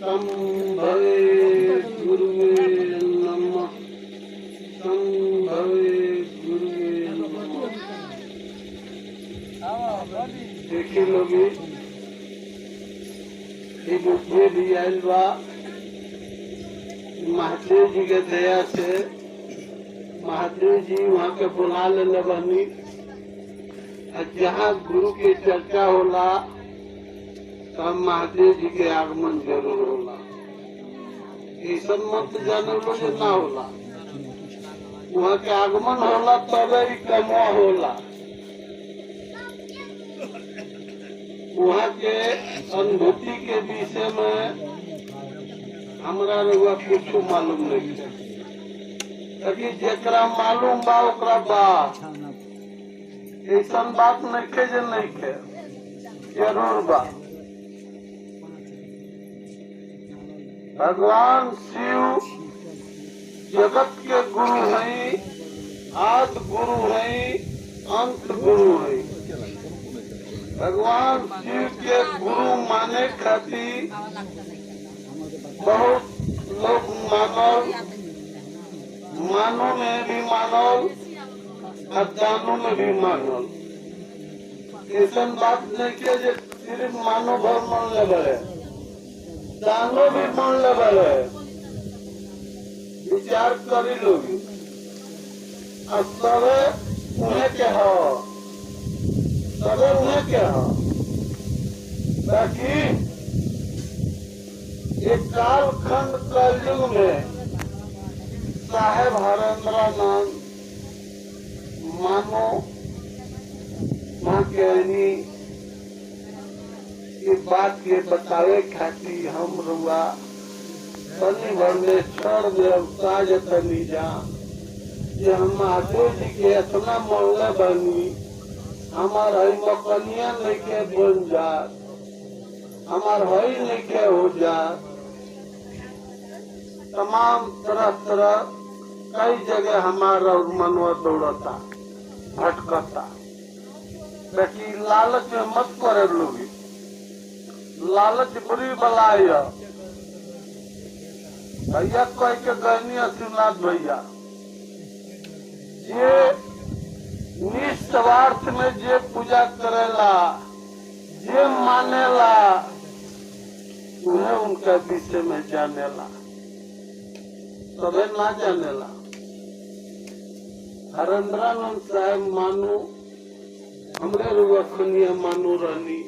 संभवे गुरुवे नमः। संभवे गुरुवे नमः। देखी लोगी बुद्धि भी आयल बा महादेव जी के दया से। महादेव जी वहाँ के बुला ले बनी। जहाँ गुरु की चर्चा होला तब महादेव जी के आगमन जरूर होला। ये सब मत जाने लोग ना होला, वहाँ के आगमन होला तबे ही कमवा होला। वहाँ के अनुभूति के विषय में हमरा रउआ कुछ मालूम नहीं है, लेकिन जेकरा मालूम बा ओकरा बात ऐसा बात नहीं के जे नहीं के जरूर बा। भगवान शिव जगत के गुरु हैं, आदि गुरु हैं, अंत गुरु हैं। भगवान शिव के गुरु माने खातिर बहुत लोग मानल, मानो में भी मानल, अज्ञानों में भी मानल। ऐसा बात नहीं के जे सिर्फ मानो भर मान ले, दानो भी मान ले। विचार करी लोग सबे उन्हें के हो, सबे उन्हें के हो। बाकी एक कालखंड कलयुग में साहेब हरेंद्रानंद मानो माँ के ये बात के बतावे खातिर हम रुआ तनी भर में छोड़ दे ताज तनी जा जे हम महादेव जी के इतना मौला बनी। हमार हई मकनिया नहीं के बन जा, हमार हई नहीं के हो जा। तमाम तरह तरह कई जगह हमारा मनवा दौड़ता भटकता। लेकिन लालच में मत करे लोग, लालच बुरी बलाई है। भैया कह के गहनी अश्विनाथ भैया जे निस्वार्थ में जे पूजा करेला, जे मानेला, उन्हें उनका विषय में जानेला, सबे ना जानेला। हरेंद्रानंद साहब मानो हमरे रुआ मानो रहनी।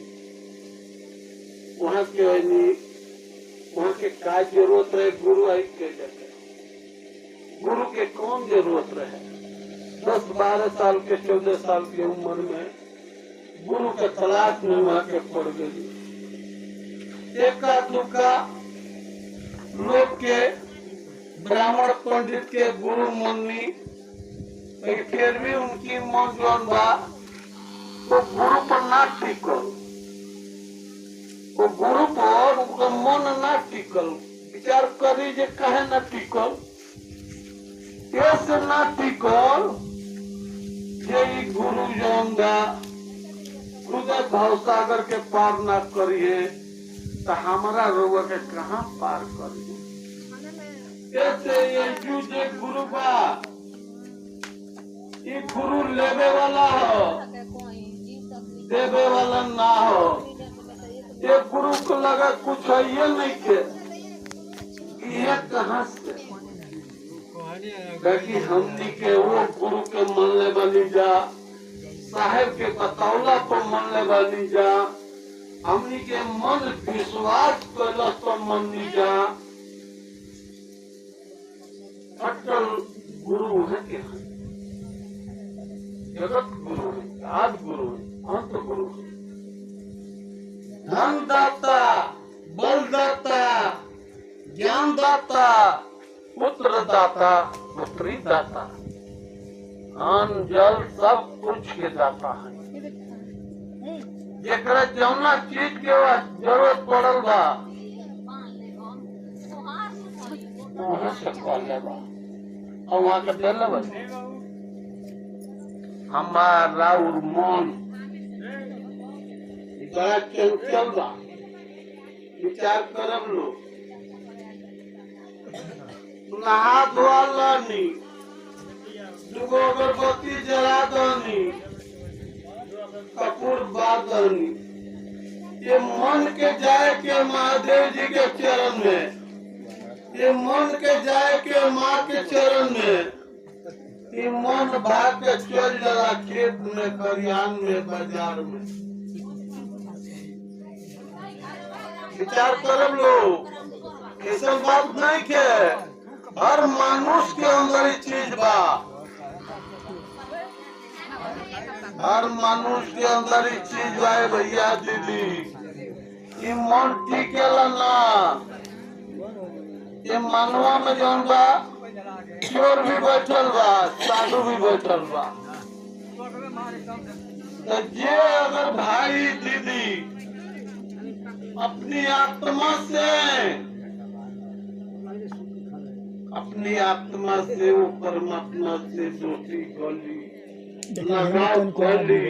वहाँ के वहाँ के का जरूरत रहे गुरु आई के जगह? गुरु के कौन जरूरत रहे? 10-12 साल के 14 साल की उम्र में गुरु के तलाश में वहाँ के पड़ गई। एका दुका लोग के ब्राह्मण पंडित के गुरु मननी, फिर भी उनकी मन जौन बा वो गुरु पर ना टिकल, वो गुरु पर उनका मन ना टिकल। विचार करी जे कहे ना टिकल, कैसे ना टिकल जे गुरु जौन बा हृदय भवसागर के पार ना करिए तो हमारा रोग के कहाँ पार करिए? कैसे ये जो गुरु बा ये गुरु लेवे वाला हो, देवे वाला ना हो। ये गुरु को लगा कुछ है ये नहीं के, ये कहाँ से? क्योंकि हमनी के वो गुरु के मन ले बनी जा, साहेब के बतौला तो मन ले बनी जा, हमनी के मन विश्वास कर तो मन नहीं जा। अटल गुरु है क्या? जगत गुरु है, आदि गुरु है, अंत गुरु है। धन दाता, बल दाता, ज्ञान दाता, पुत्र दाता, पुत्री दाता, अन्न जल सब कुछ के दाता है। जेकरा जौना चीज के जरूरत पड़ल बा वहाँ से कॉल लेबा और वहाँ के दे लेबा। हमारा मन बड़ा चंचल बा, विचार करब लोग नहा धोआ लानी, दुगो अगरबत्ती जला दनी, कपूर बादनी। ये मन के जाए के महादेव जी के चरण में, ये मन के जाए के माँ के चरण में, ये मन भाग के चल जला खेत में, खरियान में, बाजार में। विचार करब लोग, ऐसा बात नहीं के हर मानुष के अंदर ही चीज बा, हर मनुष्य के अंदर ही चीज बा भैया दीदी। ये मन टिकेला ना, ये मनवा में जौन बा चोर भी बैठल बा, साधु भी बैठल बा। तो जे अगर भाई दीदी अपनी आत्मा से वो परमात्मा से दोस्ती गली लगाव गली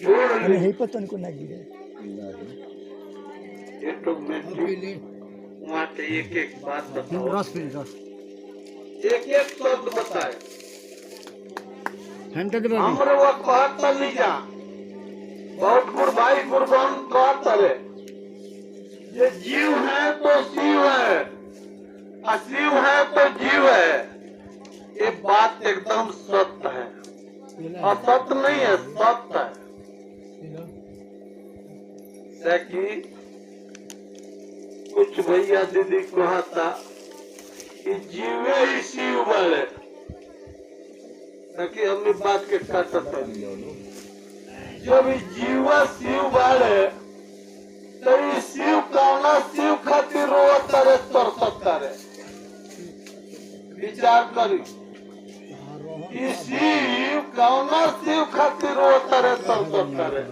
जोड़ ली, पतन को ना गिरे ये तो मैं वहाँ पे एक एक बात बताओ, एक एक शब्द बताए। हमरे वो कहता नहीं जा बहुत गुरबाई गुरबान कहता है, ये जीव है तो शिव है, अशिव है तो जीव है। ये बात एकदम सत्य है, असत्य नहीं है, सत्य है। कि कुछ भैया दीदी कहता कि जीवे ही शिव वाले, ताकि हम इस बात के कहता जब जीवा शिव वाले तो ये शिव कौना शिव खातिर रोता रे तरसता रे। विचार करी, ये शिव कौना शिव खातिर रोता रे तरसता रे।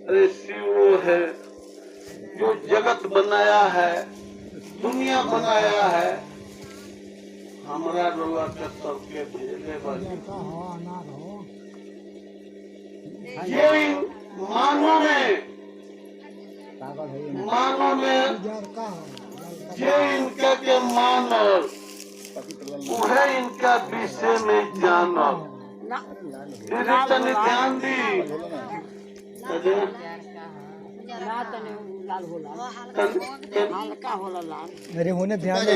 अरे शिव वो है जो जगत बनाया है, दुनिया बनाया है, हमारा रोगा के सबके भेजे वाली। ये मानो में ये इनका के मानल, उहे इनका विषय में जानल। दीदी तनी ध्यान दी, अरे होने ध्यान दे,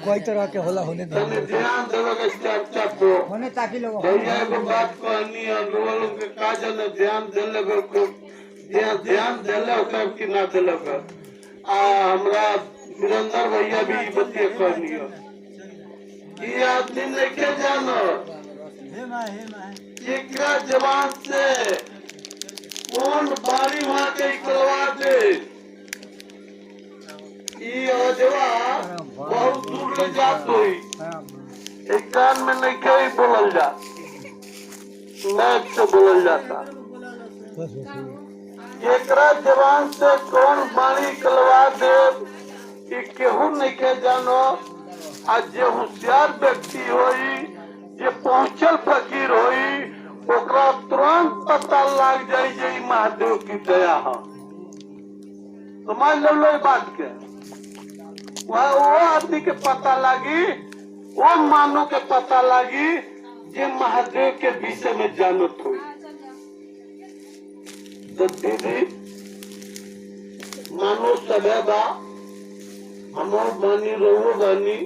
कोई तरह के होला होने ध्यान देवे चर्चा को होने ताकि लोग भैया को बात कहनी है, लोग के काजल ने ध्यान देले को ध्यान देले कर कि ना देले कर। हमरा वीरेंद्र भैया भी बतिया कहनी है कि आदमी नहीं के जानो एकरा जवान से कौन बारी वहाँ के निकलवा दे। ये अजवा बहुत दूर ले जात हुई, एक कान में नहीं कहीं बोलल जा, नाक से बोलल जाता। एकरा जवान से कौन बारी निकलवा दे कि केहू नहीं के जानो। आज जे होशियार व्यक्ति होई, जे पहुंचल फकीर होई, ओकरा तुरंत पता लग जाये जे महादेव की दया है। समझ लो बात के, वो आदमी के पता लगी, वो मानो के पता लगी जे महादेव के विषय में जानत हुई। तो दीदी मानो सभे बा, हमो बानी रहो बानी,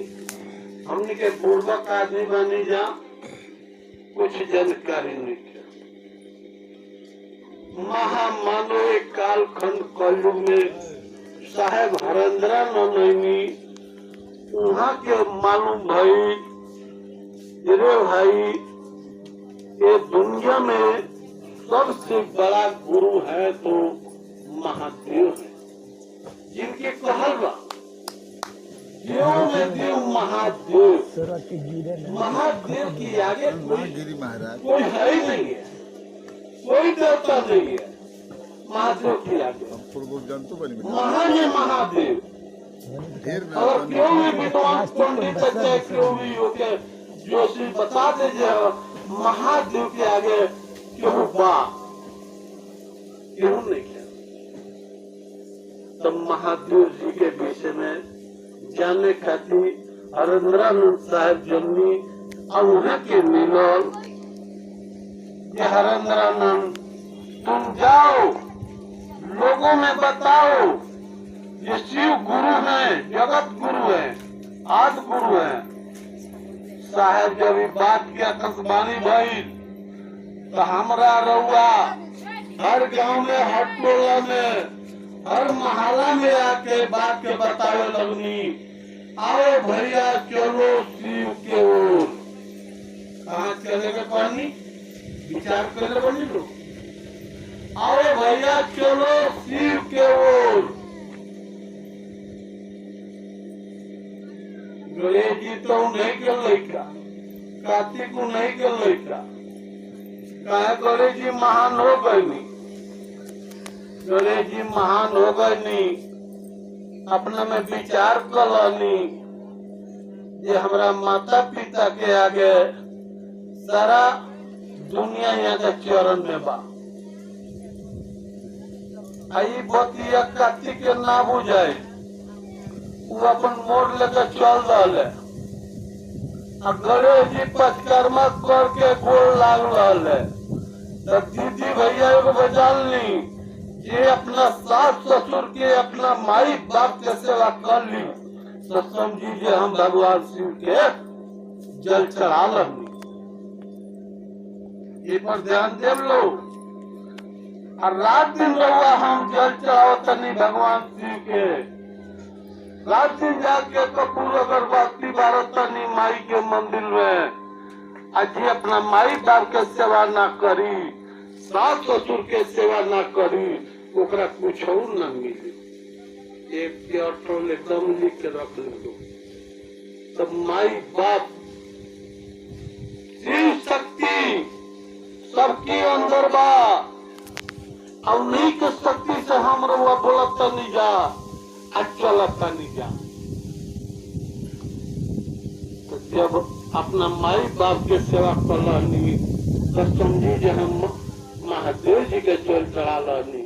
हमने के पूर्वक आदमी बानी जा, कुछ जानकारी नहीं है। महामानव एक कालखंड कलयुग में साहेब हरेंद्र नैनी वहाँ के मालूम भाई, रे भाई ये दुनिया में सबसे बड़ा गुरु है तो महादेव है, जिनके कहल बा देव में देव महादेव। महादेव की आगे कोई है ही नहीं है, कोई देवता नहीं है महादेव की आगे। महान है महादेव। और क्यों भी विद्वान पंडित चाहे क्यों भी हो के जोशी बता दीजिए, महादेव के आगे क्यों बा, क्यों नहीं किया। तो महादेव जी के विषय में जाने खातिर हरेंद्रानंद साहब जन्मी और उन्हें के मिलल कि हरेंद्रानंद तुम जाओ लोगों में बताओ ये शिव गुरु है, जगत गुरु है, आदि गुरु है। साहब जब ये बात की आकाशवाणी भई तो हमरा रउआ हर गांव में, हर टोला में, हर मोहल्ला में आके बात के बतावे लगनी, आओ भैया चलो शिव के ओर। कहाँ चले गए पानी विचार कर बनी लो, आओ भैया चलो शिव के ओर। गणेश जी तो नहीं के लड़का, कार्तिक को नहीं के लड़का, कहा गणेश जी महान हो गए नहीं, गणेश जी महान हो गए नहीं, अपने में विचार कलनी ये हमारा माता पिता के आगे सारा दुनिया यहाँ के चरण में बा। आई बतिया कार्तिक के ना बुझाए, वो अपन मोड़ लेकर चल रहा है। गणेश जी पचकर्मा करके गोल लाग रहा है तो दीदी भैया को बचालनी ये अपना सास ससुर के, अपना माई बाप के सेवा कर ली तो समझिए हम भगवान शिव के जल चढ़ा लेंगे। ये पर ध्यान दे लो, और रात दिन रहुआ हम जल चढ़ाओ तनी भगवान शिव के, रात दिन जाके कपूर अगरबत्ती बारतनी माई के मंदिर में। आज ये अपना माई बाप के सेवा ना करी, सास ससुर के सेवा ना करी, ओकरा कुछ और न मिली। एक ऑटो एकदम लिख के रख लो, तब माई बाप शिव शक्ति सबके अंदर बा, और नहीं के शक्ति से हम रउआ बोलता नहीं जा, चलता नहीं जा। तो जब अपना माई बाप के सेवा करनी तो समझी जो हम महादेव जी के चल चढ़ा लानी,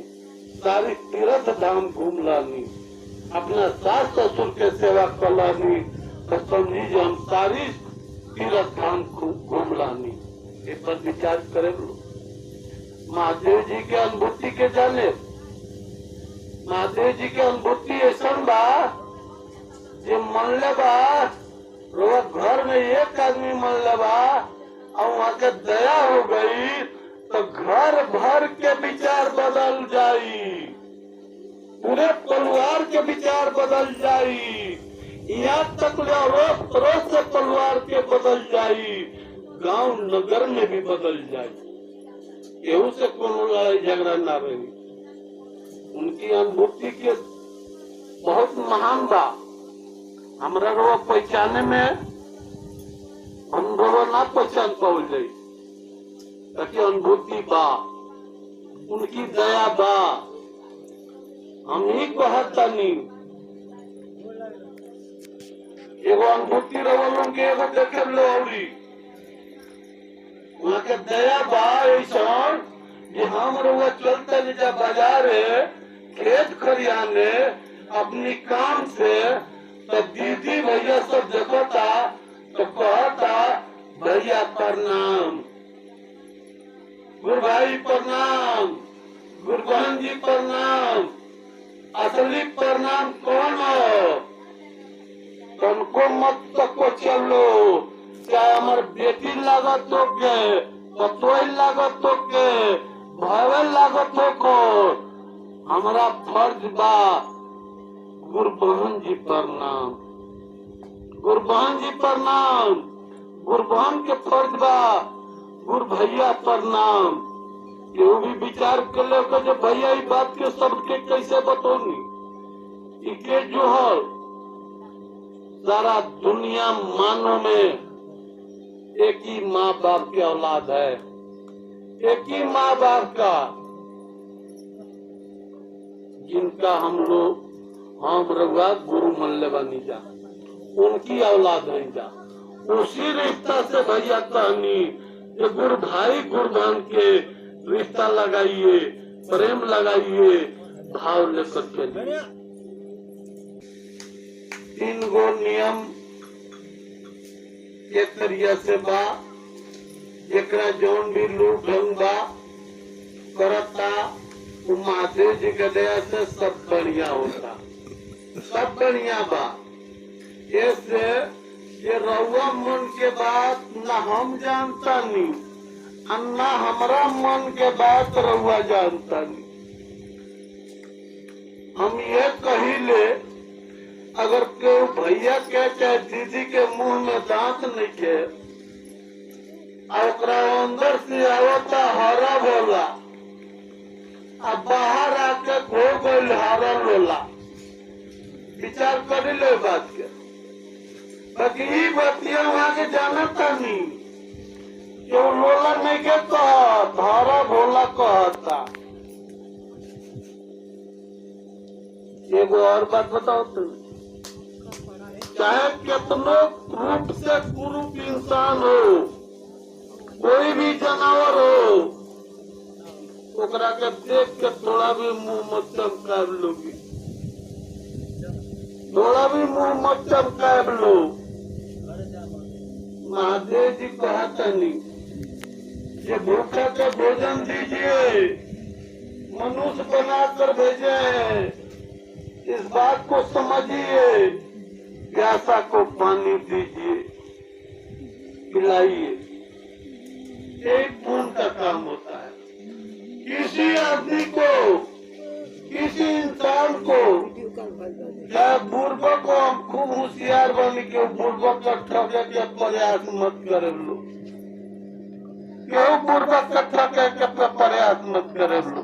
सारी तीर्थ धाम घूम लानी, अपना सास ससुर के सेवा कर लानी तो समझी जो हम सारी तीर्थ धाम घूम लानी। इस पर विचार करे लो। महादेव जी के अनुभूति के जाने, महादेव जी के अनुभूति ऐसा बा जे मन ले बा, रोज घर में एक आदमी मन ले बा और वहाँ के दया हो गई तो घर भर के विचार बदल जाई, पूरे परिवार के विचार बदल जाई, यहाँ तक रोज पड़ोस से परिवार के बदल जाई, गांव नगर में भी बदल जाई। केहू से कोनो लड़ाई झगड़ा ना रही। उनकी अनुभूति के बहुत महान बा, हमरा रोग पहचाने में हम रोग ना पहचान पाओ जाए, ताकि अनुभूति बा, उनकी दया बा। हम ही कहता नहीं एगो अनुभूति रोगों के एगो देखे लो अवरी वहाँ के दया बा ऐसा कि हम रोग चलते नीचे बाजार खेत खरियाने अपनी काम से तो दीदी भैया सब देखता तो कहता भैया प्रणाम, गुरु भाई प्रणाम, गुरु बहन जी प्रणाम। असली प्रणाम कौन हो? तुमको मत तको चलो, चाहे हमार बेटी लागत हो के, पतोई लागत हो के, भावे लागत हो को, हमारा फर्ज बा गुरु बहन जी प्रणाम, गुरु बहन जी प्रणाम, गुरु बहन के फर्ज बा गुरु भैया प्रणाम। केहू भी विचार कर लो कि जो भैया इस बात के शब्द के कैसे बतौनी, इके जो है सारा दुनिया मानव में एक ही माँ बाप की औलाद है, एक ही माँ बाप का, जिनका हम लोग हम रघुआ गुरु मन ले बनी जा, उनकी औलाद नहीं जा। उसी रिश्ता से भैया कहनी जो गुरु भाई गुरु बहन के रिश्ता लगाइए, प्रेम लगाइए, भाव लेकर चलिए। तीन गो नियम एक तरिया से बा, जेकरा जौन भी लूट ढंग बा करता वो महादेव जी के दया से सब बढ़िया होता, सब बढ़िया बा। ऐसे ये रउआ मन के बात न हम जानता नहीं, अन्ना हमारा मन के बात रउआ जानता नहीं। हम ये कहिले अगर केहू भैया के चाहे दीदी के मुंह में दांत नहीं के और अंदर से आवता हरा बोला अब बाहर आके खो गई हरा लोला, विचार कर ले बात के। बाकी ये बतिया वहां के जानता नहीं, जो लोला नहीं के कहता हरा भोला कहता। एगो और बात बताओ तुम, चाहे कितनो रूप से कुरूप इंसान हो, कोई भी जानवर हो, ओकरा के देख के थोड़ा भी मुंह मत चमकाब लोगी, थोड़ा भी मुंह मत चमकाब लो। महादेव जी कहता नहीं ये भूखा के भोजन दीजिए, मनुष्य बनाकर भेजे, इस बात को समझिए, प्यासा को पानी दीजिए, पिलाइए, एक खून का काम होता है। किसी आदमी को, किसी इंसान को, चाहे बुर्बक को, हम खूब होशियार बन के बुर्बक का ठगे के प्रयास मत करे लो, क्यों बुर्बक का ठगे के प्रयास मत करे लो।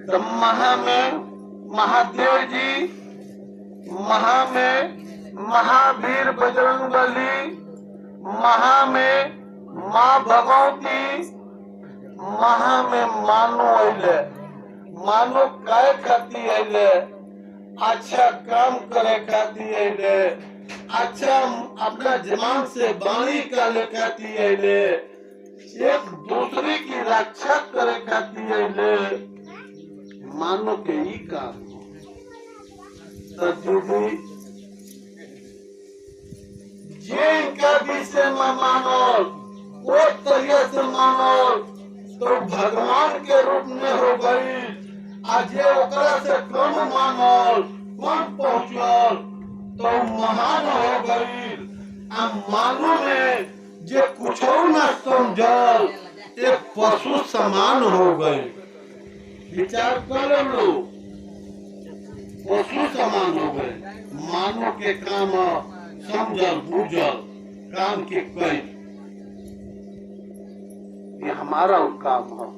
तो महा में महादेव जी, महा में महावीर बजरंगबली, महा में माँ भगवती, महा में मानो अले, मानो काय खाती अले, अच्छा काम करे खाती अले, अच्छा अपना जमान से बाणी का खाती अले, एक दूसरे की रक्षा करे खाती अले, मानो के ही काम। दीदी जे इनका विषय में मानो, वो तरीके से मानो तो भगवान के रूप में हो गई। आज ये ओकरा से कम मानल, कम पहुँचल तो महान हो गई। अब मानो में जे कुछ न समझल, एक पशु समान हो गई। विचार कर लो, पशु समान हो गए। मानो के काम समझल बूझल काम के कई, ये हमारा काम है।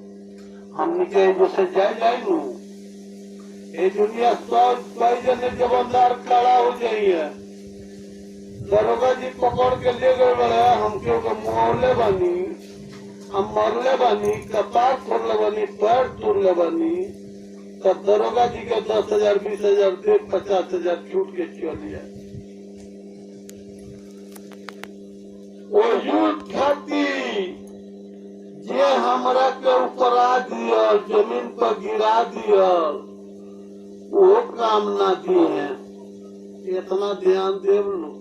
हमने के जैसे जाए नु ये दुनिया सब कई जने जबरदार खड़ा हो जाइए। दरोगा जी पकड़ के ले गए बड़े, हम क्यों मोहल्ले बनी, हम मरले बनी, कपार तोड़ले बनी, पैर तोड़ले बनी, तब दरोगा जी के 10,000 20,000 दे 50,000 छूट के चल जाए। जे हमरा के ऊपर आ दिया, जमीन पर गिरा दिया, वो काम ना दिए। इतना ध्यान देव लो,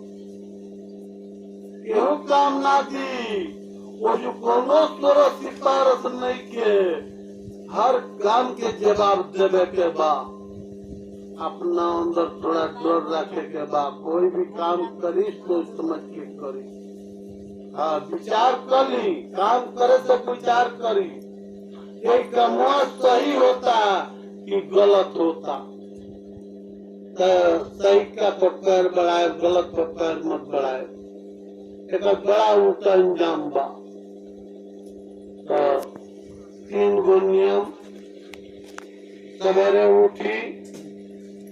यो काम ना दी। वो जो कोनो तोरा सिफारिश नहीं के, हर काम के जवाब देवे के बा, अपना अंदर थोड़ा डर रखे के बा। कोई भी काम करी सोच समझ के करी। हाँ, विचार करी, काम करे तो विचार करी, ये काम सही होता कि गलत होता। तो सही का पैर बढ़ाए, गलत का पैर मत बढ़ाए, एक बड़ा उल्टा अंजाम बा। तो 3 गो नियम, सवेरे उठी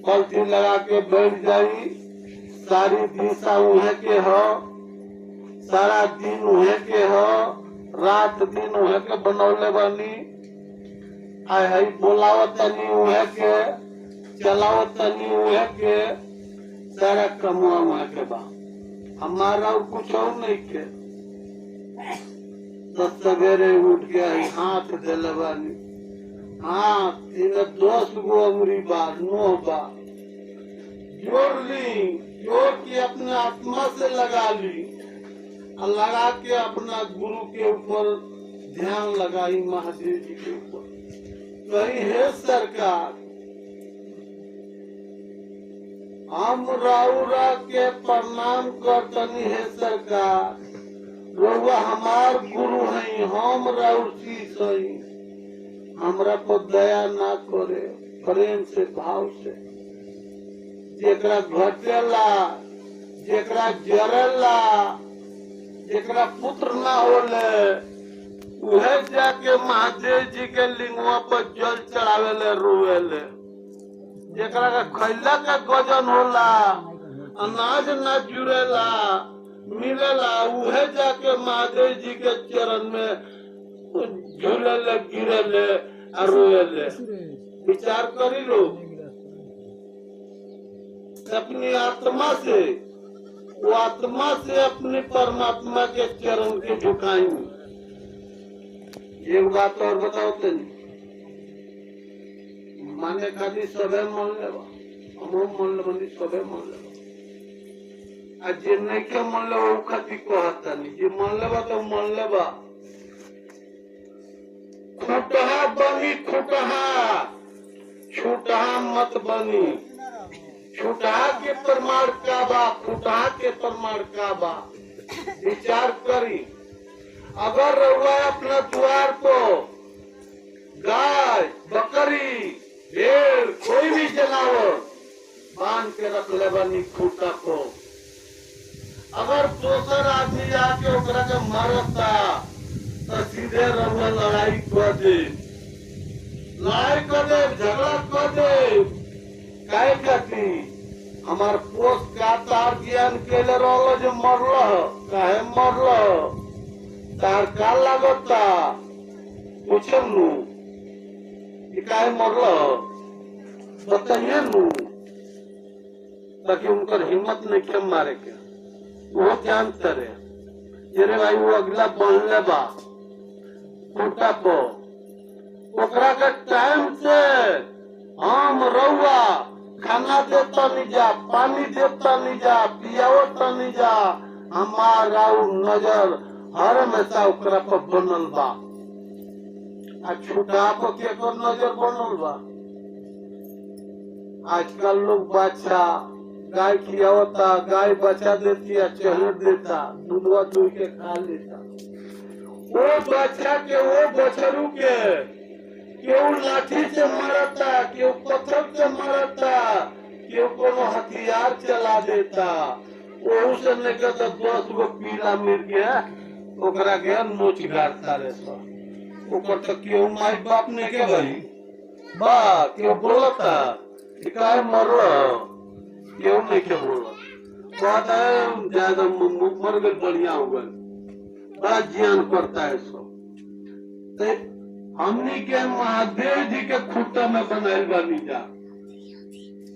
पलथी लगा के बैठ जाई, सारी दिशा उहे के हो, सारा दिन उहे के हो, रात दिन उहे के बनौले बनी। आय है बोलावतनी उहे के, चलावतनी उहे के, सारा कमुआ उहे के बा। हमारा और कुछ और नहीं के। तो सवेरे उठ के हाथ दिले बानी, हाथ इन्हें 10 गो अमरी बा, 9 बा, जोड़ ली, जोड़ के अपने आत्मा से लगा ली और लगा के अपना गुरु के ऊपर ध्यान लगाई, महादेव जी के ऊपर। कही है सरकार, हम राउरा के प्रणाम करतनी है सरकार, रउआ हमार गुरु है, हम राउर शीश हई, हमरा पर दया ना करे, प्रेम से भाव से। जेकरा घटेला, जेकरा जरेला, जेकरा पुत्र ना होले, उहे जाके महादेव जी के लिंगवा पर जल चढ़ावेले, रोवेले। जेकरा का खैला का गजन होला, अनाज ना जुड़ेला, मिलेला, उहे जाके महादेव जी के चरण में झूलेले, गिरेले और रोएले। विचार करी लो, अपनी आत्मा से, वो आत्मा से अपने परमात्मा के चरण के झुकाएंगे। एक बात और बताओ तो माने खाली सबे मन लेवा, हम मन ले सबे मन लेवा। आज जे नहीं के मन लेवा वो खाती कहता नहीं, जे मन लेवा तो मन लेवा। खुटहा बनी खुटहा, छुटहा मत बनी। छुटहा के प्रमाण का बा, खुटहा के प्रमाण का बा। विचार करी, अगर रउआ अपना द्वार को गाय, बकरी, भेड़, कोई भी जानवर बांध के रख ले बनी खूटा को, अगर दोसर आदमी आके ओकरा के मारता तो सीधे रउआ लड़ाई कर दे, झगड़ा कर दे। काहे खाती हमार पोस्ट का तार ज्ञान के ले रहो जो मरल, काहे मरल, तार का लगता पूछे नू, काहे मरल बताइए नू, ताकि उनकर हिम्मत नहीं के मारे के। वो जानते रहे रे भाई वो अगला बनले बा खूटा को, ओकरा के टाइम से हम रउआ खाना देता नहीं जा, पानी देता नहीं जा, पियावता नहीं जा, हमारा नजर हर हमेशा ओकरा पर बनल बा। आ छुटा पर केकर नजर बनल बा? आजकल लोग बच्चा गाय खियावता, गाय बच्चा देती है, चहर देता, दूधवा दूध के खा लेता। वो बच्चा के, वो बछरू के केहू लाठी से मारता, केहू पत्थर से मारता, केहू कोनो हथियार चला देता। ओहू से लेकर 10 गो पीला मिल गया, ओकरा के नोच गाड़ता रहे सब। ओकर तो केहू माई बाप ने के भाई बा, केहू बोलता काहे मरल, केहू नहीं के बोलत, कहता है ज्यादा मर गए, बढ़िया हो गए, बड़ा ज्ञान करता है सब। हमनी के महादेव जी के खुटा में बनाइल बनी जा,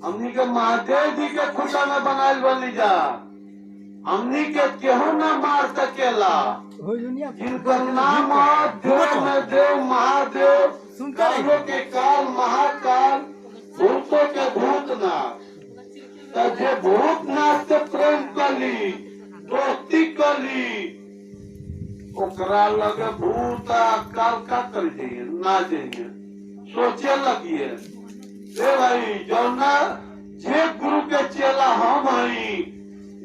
हमनी के महादेव जी के खुटा में बनाइल बनी जा। हमनी के केहू न मार सकेला, जिनका नाम देव में देव महादेव, कालों के काल महाकाल, भूतों के भूतनाथ। जे भूतनाथ से प्रेम कली, दोस्ती कली, ओकरा लगे भूता काल का कर जाइए, ना जाइए, सोचे लगिए रे भाई जौना जे गुरु के चेला हम हई,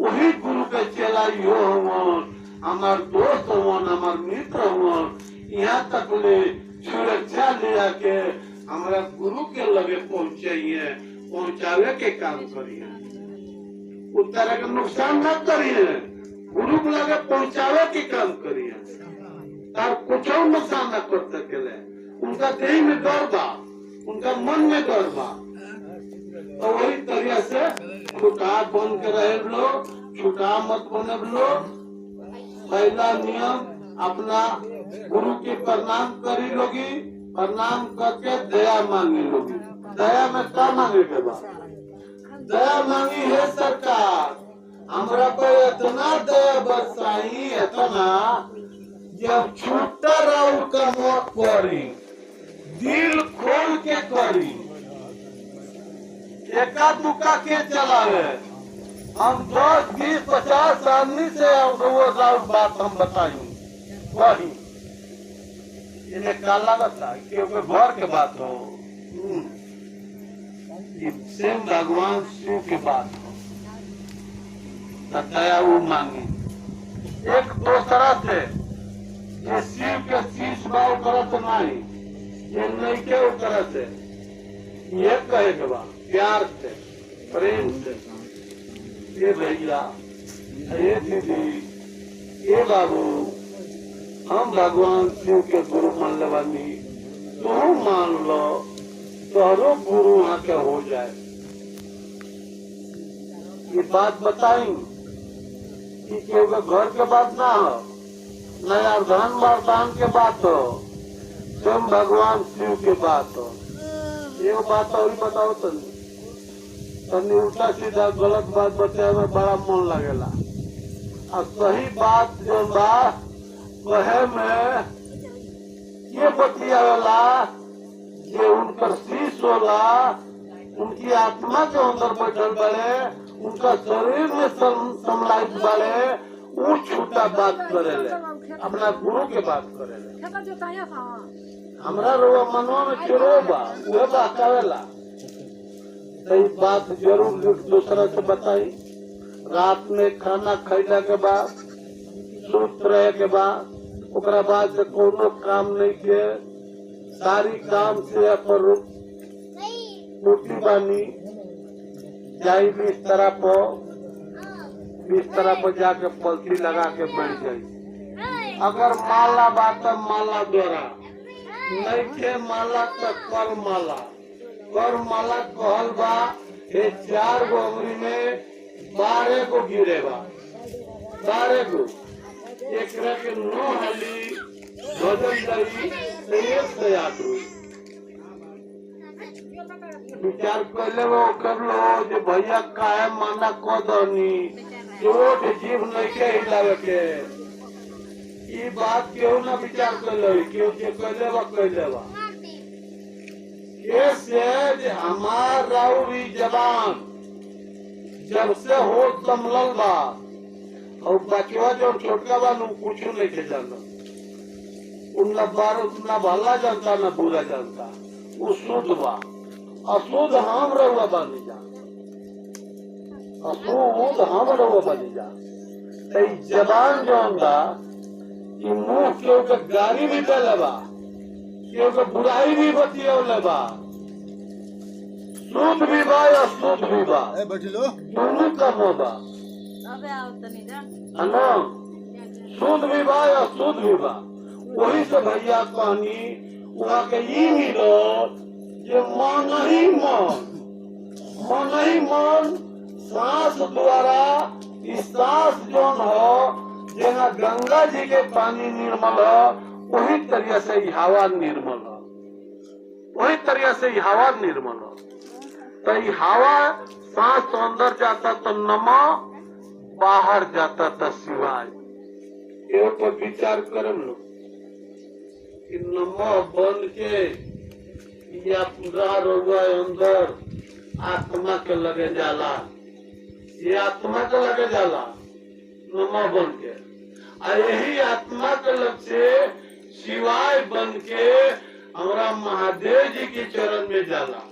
वही गुरु के चेला यो हवन, हमार दोस्त हवन, हमार मित्र हवन। यहाँ तक ले सुरक्षा ले आके हमारा गुरु के लगे पहुँचाइए, पहुँचावे के काम करिए, उस तरह का नुकसान न करिए, गुरु के लगे पहुँचावे के काम करिए, तार कुछ नुकसान न कर सकेले। उनका देह में डर बा, उनका मन में डर बा। तो वही तरह से छुटा बन के रहे लोग, छुटा मत बने लोग। पहला नियम अपना गुरु की प्रणाम करी लोगी, प्रणाम करके दया मांगी लोगी। दया में क्या मांगे के बाद? दया मांगी है सरकार, हमरा पे इतना दया बरसाई, इतना जब छूटा रहू का मौत करी, दिल खोल के करी, एका दुक्का के चलावे। हम 10, 20, 50 आदमी से वो बात हम बताई वही इन्हें का लगता क्योंकि घर के बात हो, स्वयं भगवान शिव के बात हो, दया वो मांगी एक दूसरा से। ये शिव के शीश भाव करत नहीं, ये नहीं के करत है, ये कहे के बा प्यार से प्रेम से। ये भैया, ये दीदी, ये बाबू, हम भगवान शिव के गुरु मान लेवानी, तुम मान लो, तोहरो गुरु वहां के हो जाए। ये बात बताई कि क्योंकि घर के बात ना हो, नया धन वरदान के बात हो, स्वयं भगवान शिव के बात हो। ये बात और बताओ तनी उल्टा सीधा गलत बात बताए में बड़ा मन लगेला, और सही बात जो बा कहे में ये बतियावेला ये उनका शीश होला, उनकी आत्मा के अंदर बैठल बड़े, उनका शरीर में सम्मिलित बड़े, वो छूटा बात करेले, अपना गुरु के बात करेले। हमरा रोवा मनवा में चिरो बा, वो बात आवेला। सही बात जरूर एक दूसरा से बताई। रात में खाना खैला के बाद, सुत रहे के बाद, ओकरा बाद से कोनो काम नहीं के, सारी काम से अपन रोटी बानी जाई बिस्तरा पर जाके पलथी लगा के बैठ जाई। अगर माला बात माला द्वारा नहीं के माला तो कर माला कहल बा। ये 4 गो उंगली में 12 गो गिरे बा, 12 गो एक के 9 हाली भजन करी से 8 विचार कैले वो कर लो जो भैया काहे माना को दनी चोट जीव नहीं के हिलावे के। ये बात क्यों ना विचार कर लो, क्यों कैले बा ये हमारा जबान जब से हो संभल बा, और बचवा जो छोटका बा कुछ नहीं के जाना, उनना भला जानता न बुरा जानता, वो शुद्ध बा। अशुद्ध हम रहुआ बनी जा, अशुद्ध हम रहुआ बनी जा। जबान जो बा कि मुंह के गाली भी दे बा, क्योंकि बुराई भी बतियौले बा, शुद्ध भी बा या शुद्ध भी बा, दोनों कम बा, है ना? शुद्ध भी बा या शुद्ध भी बा। वही से भैया कहानी वहाँ के ये मिलो ये मन ही मन सांस द्वारा सांस जो हो, जहाँ गंगा जी के पानी निर्मल हो, वही तरह से हवा निर्मल हो, वही तरह से हवा निर्मल हो। तो हवा सांस अंदर जाता तो नमा, बाहर जाता तो शिवाय। ये पर विचार कर लो कि नमा बन के या पूरा रोगा अंदर आत्मा के लगे जाला, ये आत्मा के लगे जाला नमा बन के, और यही आत्मा के लग से शिवाय बन के हमारा महादेव जी के चरण में जाला।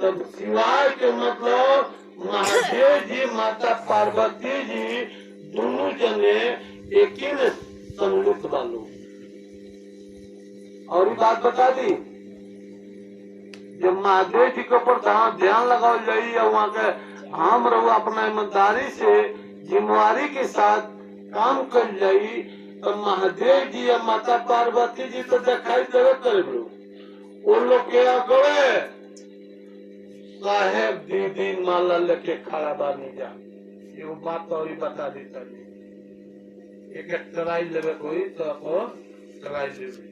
तब शिवाय के मतलब महादेव जी माता पार्वती जी दोनों जने एक ही में सम्मिलित वालों। और ये बात बता दी, जब महादेव जी के ऊपर ध्यान लगाओ जाइए, वहाँ के हम रहो अपना ईमानदारी से जिम्मेवारी के साथ काम कर जाई, तो महादेव जी या माता पार्वती जी तो दिखाई देवे करे बड़ो। वो लोग के अगवे साहेब दीदी माला लेके खड़ा बानी जा। ये बात और ही बता देता है, एक ट्राई लेवे कोई तो ट्राई लेवे,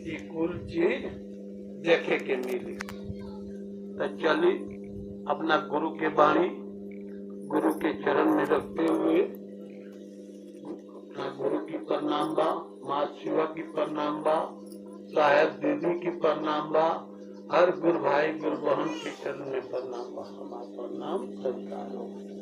ये कुल चीज देखे के मिली। तो चली अपना गुरु के वाणी गुरु के चरण में रखते हुए गुरु की प्रणाम बा, माँ शिवा की प्रणाम बा, साहेब दीदी की प्रणाम बा, हर गुरु भाई गुरु बहन के चरण में प्रणाम, हमारा प्रणाम स्वीकार हो।